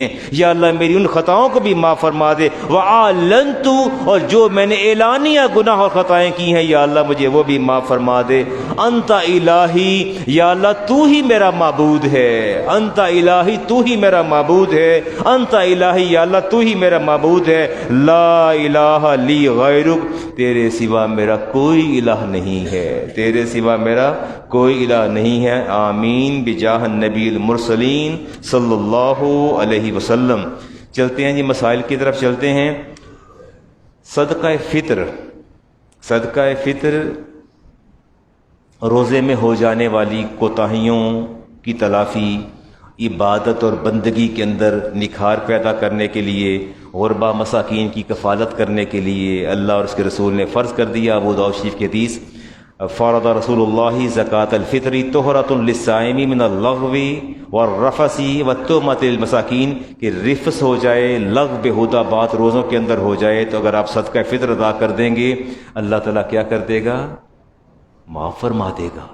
یا اللہ میری ان خطاؤں کو بھی معاف فرما دے، وَعَلَنْتُ، اور جو میں نے اعلانیہ گناہ اور خطائیں کی ہیں یا اللہ مجھے وہ بھی معاف فرما دے۔ انت الہی، یا اللہ تو ہی میرا معبود ہے، انت الہی تو ہی میرا معبود ہے، انت الہی یا اللہ تو ہی میرا معبود ہے، لا الہ لی غیرک، تیرے سوا میرا کوئی الہ نہیں ہے، تیرے سوا میرا کوئی الہ نہیں ہے۔ آمین بجاہ النبی المرسلین صلی اللہ علیہ وسلم۔ چلتے ہیں جی مسائل کی طرف چلتے ہیں۔ صدقہ فطر، صدقہ فطر روزے میں ہو جانے والی کوتاہیوں کی تلافی، عبادت اور بندگی کے اندر نکھار پیدا کرنے کے لیے، غربا مساکین کی کفالت کرنے کے لیے اللہ اور اس کے رسول نے فرض کر دیا۔ ابو داؤد شریف کی حدیث، فرض رسول اللہ زکوٰۃ الفطر طہرۃ للصائم من اللغو والرفث والتہمۃ للمساکین، کہ رفث ہو جائے، لغو بےہودہ بات روزوں کے اندر ہو جائے تو اگر آپ صدقہ فطر ادا کر دیں گے اللہ تعالیٰ کیا کر دے گا؟ معاف فرما دے گا۔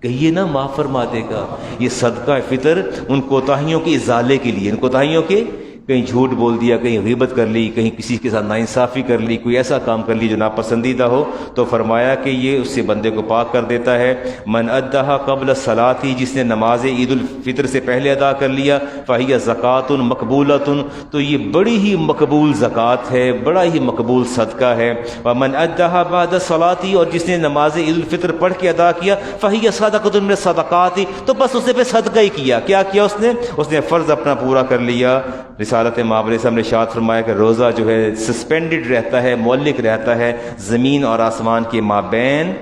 کہیے نا معاف فرما دے گا۔ یہ صدقہ فطر ان کوتاہیوں کے ازالے کے لیے، ان کوتاہیوں کے، کہیں جھوٹ بول دیا، کہیں غیبت کر لی، کہیں کسی کے ساتھ ناانصافی کر لی، کوئی ایسا کام کر لی جو ناپسندیدہ ہو، تو فرمایا کہ یہ اس سے بندے کو پاک کر دیتا ہے۔ من ادھا قبل الصلاۃ، جس نے نماز عید الفطر سے پہلے ادا کر لیا، فہی زکوٰۃ مقبولۃ، تو یہ بڑی ہی مقبول زکوٰۃ ہے، بڑا ہی مقبول صدقہ ہے۔ ومن ادھا بعد الصلاۃ، اور جس نے نماز عید الفطر پڑھ کے ادا کیا، فہی صدقۃ من الصدقات، تو بس اس نے پھر صدقہ ہی کیا۔ کیا کیا اس نے فرض اپنا پورا کر لیا۔ رسالت مآب علیہ السلام نے ارشاد فرمایا کہ روزہ جو ہے سسپینڈڈ رہتا ہے، معلق رہتا ہے زمین اور آسمان کے مابین،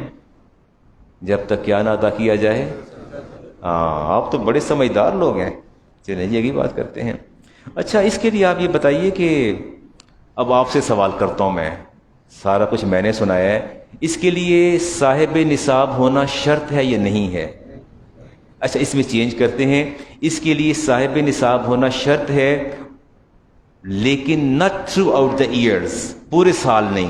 جب تک کیا نہ ادا کیا جائے۔ آپ تو بڑے سمجھدار لوگ ہیں، چلیں جی اگلی بات کرتے ہیں۔ اچھا، اس کے لیے آپ یہ بتائیے کہ اب آپ سے سوال کرتا ہوں، میں سارا کچھ میں نے سنایا ہے، اس کے لیے صاحب نصاب ہونا شرط ہے یا نہیں ہے؟ اچھا، اس میں چینج کرتے ہیں، اس کے لیے صاحب نصاب ہونا شرط ہے، لیکن not throughout the years، پورے سال نہیں۔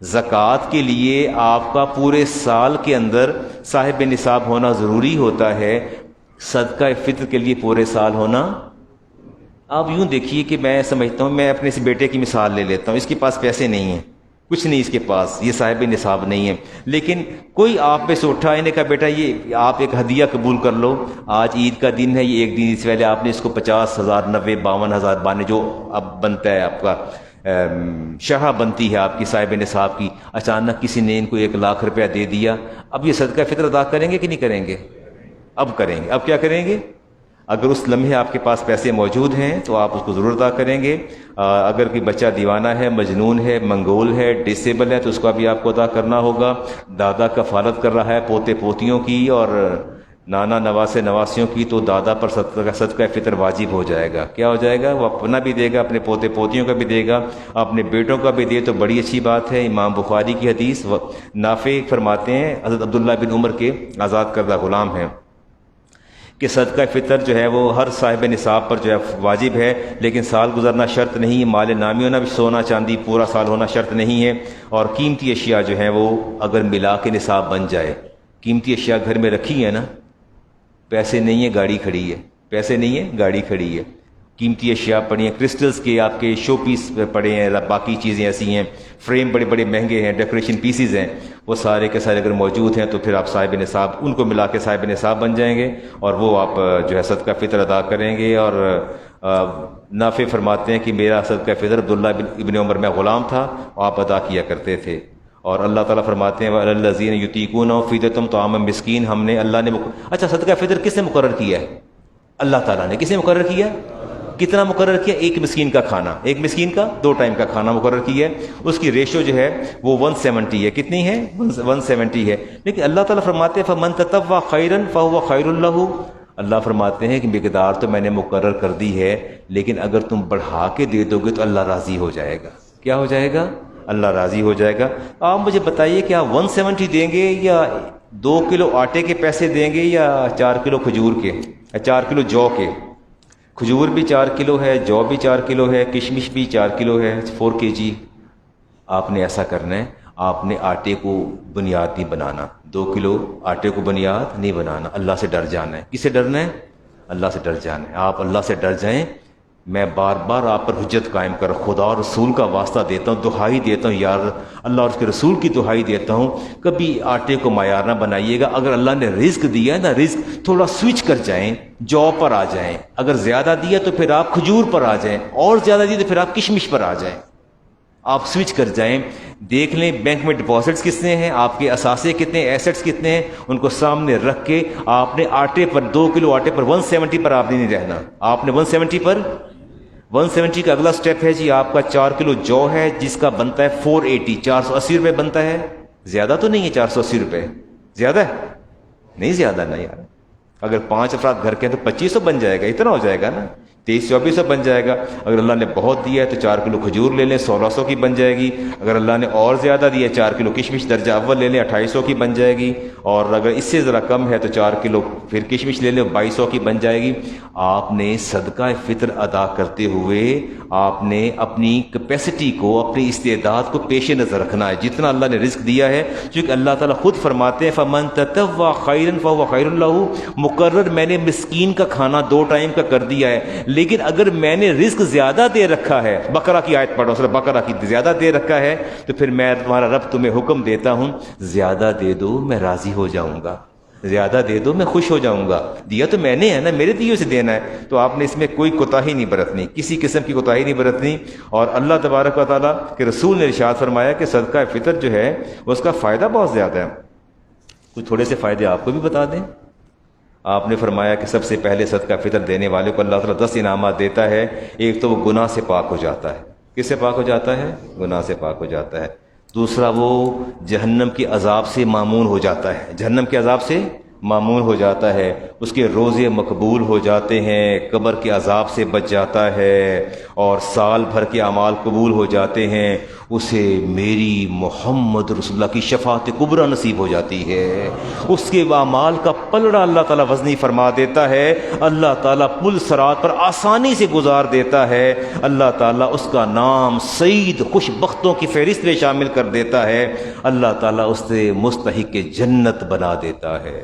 زکوٰۃ کے لیے آپ کا پورے سال کے اندر صاحب نصاب ہونا ضروری ہوتا ہے، صدقہ فطر کے لیے پورے سال ہونا۔ آپ یوں دیکھیے کہ میں سمجھتا ہوں، میں اپنے اس بیٹے کی مثال لے لیتا ہوں، اس کے پاس پیسے نہیں ہیں، کچھ نہیں اس کے پاس، یہ صاحب نصاب نہیں ہے، لیکن کوئی آپ پہ سے اٹھا، انہیں کہا بیٹا یہ آپ ایک ہدیہ قبول کر لو، آج عید کا دن ہے، یہ ایک دن اس پہلے آپ نے اس کو 50,000 90 52,000 بانے جو اب بنتا ہے آپ کا شرح بنتی ہے آپ کی صاحب نصاب کی، اچانک کسی نے ان کو 1,00,000 روپیہ دے دیا، اب یہ صدقہ فطر ادا کریں گے کہ نہیں کریں گے؟ اب کریں گے۔ اب کیا کریں گے؟ اگر اس لمحے آپ کے پاس پیسے موجود ہیں تو آپ اس کو ضرور ادا کریں گے۔ اگر کوئی بچہ دیوانہ ہے، مجنون ہے، منگول ہے، ڈسیبل ہے تو اس کو بھی آپ کو ادا کرنا ہوگا۔ دادا کفالت کر رہا ہے پوتے پوتیوں کی اور نانا نواسے نواسیوں کی، تو دادا پر صدقہ فطر واجب ہو جائے گا۔ کیا ہو جائے گا؟ وہ اپنا بھی دے گا، اپنے پوتے پوتیوں کا بھی دے گا، اپنے بیٹوں کا بھی دے تو بڑی اچھی بات ہے۔ امام بخاری کی حدیث، نافع فرماتے ہیں حضرت عبداللہ بن عمر کے آزاد کردہ غلام ہیں، کہ صدقہ فطر جو ہے وہ ہر صاحب نصاب پر جو ہے واجب ہے، لیکن سال گزرنا شرط نہیں، مال نامی ہونا بھی، سونا چاندی پورا سال ہونا شرط نہیں ہے، اور قیمتی اشیاء جو ہیں وہ اگر ملا کے نصاب بن جائے۔ قیمتی اشیاء گھر میں رکھی ہیں نا، پیسے نہیں ہیں گاڑی کھڑی ہے، پیسے نہیں ہیں گاڑی کھڑی ہے، قیمتی اشیاء پڑی ہیں، کرسٹلز کے آپ کے شو پیس پڑے ہیں، باقی چیزیں ایسی ہیں، فریم بڑے بڑے مہنگے ہیں، ڈیکوریشن پیسز ہیں، وہ سارے کے سارے اگر موجود ہیں تو پھر آپ صاحب نصاب، ان کو ملا کے صاحب نصاب بن جائیں گے، اور وہ آپ جو ہے صدقہ فطر ادا کریں گے۔ اور نافع فرماتے ہیں کہ میرا صدقہ فطر عبداللہ ابن عمر میں غلام تھا، آپ ادا کیا کرتے تھے۔ اور اللہ تعالیٰ فرماتے ہیں وَعَلَى الَّذِينَ يُطِيقُونَهُ فِدْيَةٌ طَعَامُ مسکین، ہم نے اللہ نے اچھا صدقہ فطر کس نے مقرر کیا ہے؟ اللہ تعالیٰ نے۔ کس نے مقرر کیا؟ کتنا مقرر کیا؟ ایک مسکین کا کھانا، ایک مسکین کا 2 ٹائم کا کھانا مقرر کیا ہے، اس کی ریشو جو ہے وہ 170 ہے۔ کتنی ہے؟ 170 ہے۔ لیکن اللہ تعالیٰ فرماتے ہیں فَمَن تَطَوَّعَ خَيْرًا فَهُوَ خَيْرٌ لَهُ، اللہ فرماتے ہیں کہ مقدار تو میں نے مقرر کر دی ہے، لیکن اگر تم بڑھا کے دے دو گے تو اللہ راضی ہو جائے گا۔ کیا ہو جائے گا؟ اللہ راضی ہو جائے گا۔ آپ مجھے بتائیے کہ آپ 170 دیں گے یا 2 کلو آٹے کے پیسے دیں گے یا 4 کلو کھجور کے، 4 کلو جو کے؟ کھجور بھی 4 کلو ہے، جو بھی 4 کلو ہے، کشمش بھی 4 کلو ہے، 4 kg۔ آپ نے ایسا کرنا ہے، آپ نے آٹے کو بنیاد نہیں بنانا، 2 کلو آٹے کو بنیاد نہیں بنانا، اللہ سے ڈر جانا ہے۔ کس سے ڈرنا ہے؟ اللہ سے ڈر جانا ہے۔ آپ اللہ سے ڈر جائیں میں بار بار آپ پر حجت قائم کر خدا اور رسول کا واسطہ دیتا ہوں، دہائی دیتا ہوں یار، اللہ اور اس کے رسول کی دہائی دیتا ہوں، کبھی آٹے کو معیار نہ بنائیے گا۔ اگر اللہ نے رزق دیا ہے نا، رزق تھوڑا سوئچ کر جائیں، جو پر آ جائیں۔ اگر زیادہ دیا تو پھر آپ کھجور پر آ جائیں، اور زیادہ دیا تو پھر آپ کشمش پر آ جائیں۔ آپ سوئچ کر جائیں، دیکھ لیں بینک میں ڈپازٹس کتنے ہیں، آپ کے اثاثے کتنے ہیں، ایسٹس کتنے ہیں، ان کو سامنے رکھ کے آپ نے آٹے پر 2 کلو آٹے پر 170 پر آپ نے نہیں رہنا، آپ نے 170 پر 170 کا اگلا سٹیپ ہے جی آپ کا 4 کلو جو ہے جس کا بنتا ہے 480، 480 روپے بنتا ہے۔ زیادہ تو نہیں ہے 480 روپے، زیادہ ہے نہیں، زیادہ نہیں یار۔ اگر 5 افراد گھر کے ہیں تو 2500 بن جائے گا، اتنا ہو جائے گا نا، 2300-2400 بن جائے گا۔ اگر اللہ نے بہت دیا ہے تو 4 کلو کھجور لے لیں، 1600 کی بن جائے گی۔ اگر اللہ نے اور زیادہ دیا ہے 4 کلو کشمش درجہ اول لے لیں، 2800 کی بن جائے گی۔ اور اگر اس سے ذرا کم ہے تو 4 کلو پھر کشمش لے لیں، 2200 کی بن جائے گی۔ آپ نے صدقہ فطر ادا کرتے ہوئے آپ نے اپنی کیپیسٹی کو، اپنی استعداد کو پیش نظر رکھنا ہے، جتنا اللہ نے رزق دیا ہے، چونکہ اللہ تعالیٰ خود فرماتے ہیں فَمَن تَطَوَّعَ خَيْرًا فَهُوَ خَيْرٌ لَهُ، مقرر میں نے مسکین کا کھانا 2 ٹائم کا کر دیا ہے، لیکن اگر میں نے رزق زیادہ دے رکھا ہے، بقرہ کی آیت پڑھو، سورہ بقرہ کی، زیادہ دے رکھا ہے تو پھر میں تمہارا رب تمہیں حکم دیتا ہوں زیادہ دے دو، میں راضی ہو جاؤں گا، زیادہ دے دو میں خوش ہو جاؤں گا، دیا تو میں نے ہے نا، میرے دیے سے دینا ہے۔ تو آپ نے اس میں کوئی کوتاہی نہیں برتنی، کسی قسم کی کوتاہی نہیں برتنی۔ اور اللہ تبارک و تعالیٰ کے رسول نے ارشاد فرمایا کہ صدقہ فطر جو ہے اس کا فائدہ بہت زیادہ ہے۔ کچھ تھوڑے سے فائدے آپ کو بھی بتا دیں۔ آپ نے فرمایا کہ سب سے پہلے صدقہ فطر دینے والے کو اللہ تعالیٰ 10 انعامات دیتا ہے۔ ایک تو وہ گناہ سے پاک ہو جاتا ہے۔ کس سے پاک ہو جاتا ہے؟ گناہ سے پاک ہو جاتا ہے۔ دوسرا، وہ جہنم کے عذاب سے مامون ہو جاتا ہے، جہنم کے عذاب سے مامون ہو جاتا ہے، اس کے روزے مقبول ہو جاتے ہیں، قبر کے عذاب سے بچ جاتا ہے، اور سال بھر کے اعمال قبول ہو جاتے ہیں۔ اسے میری محمد رسول اللہ کی شفاعت کبریٰ نصیب ہو جاتی ہے، اس کے اعمال کا پلڑا اللہ تعالیٰ وزنی فرما دیتا ہے، اللہ تعالیٰ پل صراط پر آسانی سے گزار دیتا ہے، اللہ تعالیٰ اس کا نام سعید خوش بختوں کی فہرست میں شامل کر دیتا ہے، اللہ تعالیٰ اس سے مستحق جنت بنا دیتا ہے۔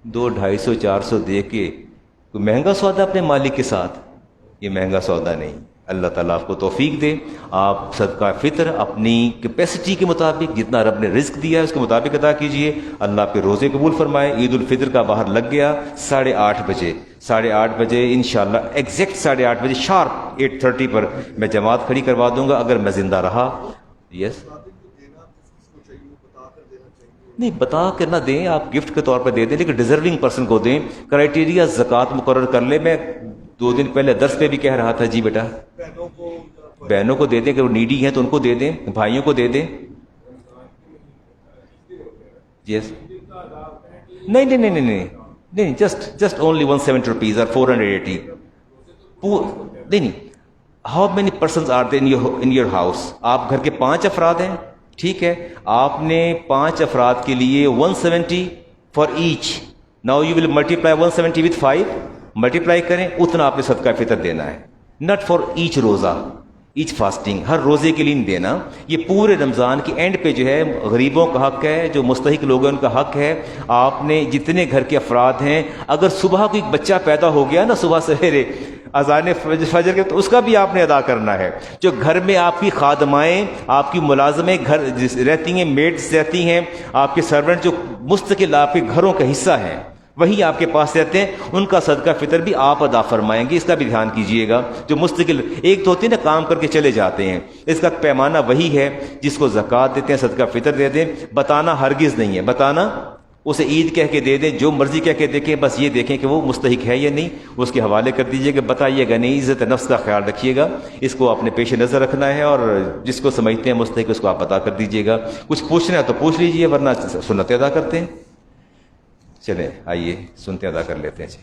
200, 250, 400 دے کے کوئی مہنگا سودا اپنے مالک کے ساتھ، یہ مہنگا سودا نہیں۔ اللہ تعالیٰ آپ کو توفیق دے، آپ صدقہ فطر اپنی کیپیسٹی کے مطابق جتنا رب نے رزق دیا ہے اس کے مطابق ادا کیجئے، اللہ آپ کے روزے قبول فرمائے۔ عید الفطر کا باہر لگ گیا 8:30 بجے، 8:30 بجے انشاءاللہ ایگزیکٹ 8:30 بجے شارپ 8:30 پر میں جماعت کھڑی کروا دوں گا اگر میں زندہ رہا۔ یس نہیں، بتا کر نہ دیں، آپ گفٹ کے طور پہ دے دیں، لیکن ڈیزرونگ پرسن کو دیں۔ کرائٹیریا زکوٰۃ مقرر کر لیں۔ میں 2 دن پہلے درس پہ بھی کہہ رہا تھا جی بیٹا، بہنوں کو دے دیں، کہ وہ نیڈی ہیں تو ان کو دے دیں، بھائیوں کو دے دیں۔ یس نہیں نہیں نہیں نہیں نہیں، جسٹ اونلی 170 روپیز اور 480 نہیں نہیں۔ How many persons are there in your house? آپ گھر کے 5 افراد ہیں، ٹھیک ہے، آپ نے 5 افراد کے لیے 170 for each, now you will multiply 170 with 5، multiply کریں، اتنا آپ نے صدقہ فطر دینا ہے، نٹ فار ایچ روزہ، ایچ فاسٹنگ، ہر روزے کے لیے نہیں دینا۔ یہ پورے رمضان کی اینڈ پہ جو ہے غریبوں کا حق ہے، جو مستحق لوگ ہیں ان کا حق ہے۔ آپ نے جتنے گھر کے افراد ہیں، اگر صبح کوئی بچہ پیدا ہو گیا نا، صبح سویرے اذان فجر کے، تو اس کا بھی آپ نے ادا کرنا ہے۔ جو گھر میں آپ کی خادمائیں، آپ کی ملازمیں گھر رہتی ہیں، میڈس رہتی ہیں، آپ کے سرونٹ جو مستقل آپ کے گھروں کا حصہ ہیں، وہی آپ کے پاس رہتے ہیں، ان کا صدقہ فطر بھی آپ ادا فرمائیں گے، اس کا بھی دھیان کیجئے گا۔ جو مستقل ایک تو ہوتی ہے نا، کام کر کے چلے جاتے ہیں، اس کا پیمانہ وہی ہے، جس کو زکوٰۃ دیتے ہیں صدقہ فطر دے دیں۔ بتانا ہرگز نہیں ہے، بتانا اسے عید کہہ کے دے دیں، جو مرضی کہہ کے دیکھیں، بس یہ دیکھیں کہ وہ مستحق ہے یا نہیں، اس کے حوالے کر دیجئے کہ بتائیے گا نہیں۔ عزت نفس کا خیال رکھیے گا، اس کو اپنے پیش نظر رکھنا ہے، اور جس کو سمجھتے ہیں مستحق اس کو آپ ادا کر دیجئے گا۔ کچھ پوچھنا ہے تو پوچھ لیجئے، ورنہ سنت ادا کرتے ہیں۔ چلیں آئیے سنتے ادا کر لیتے ہیں جی۔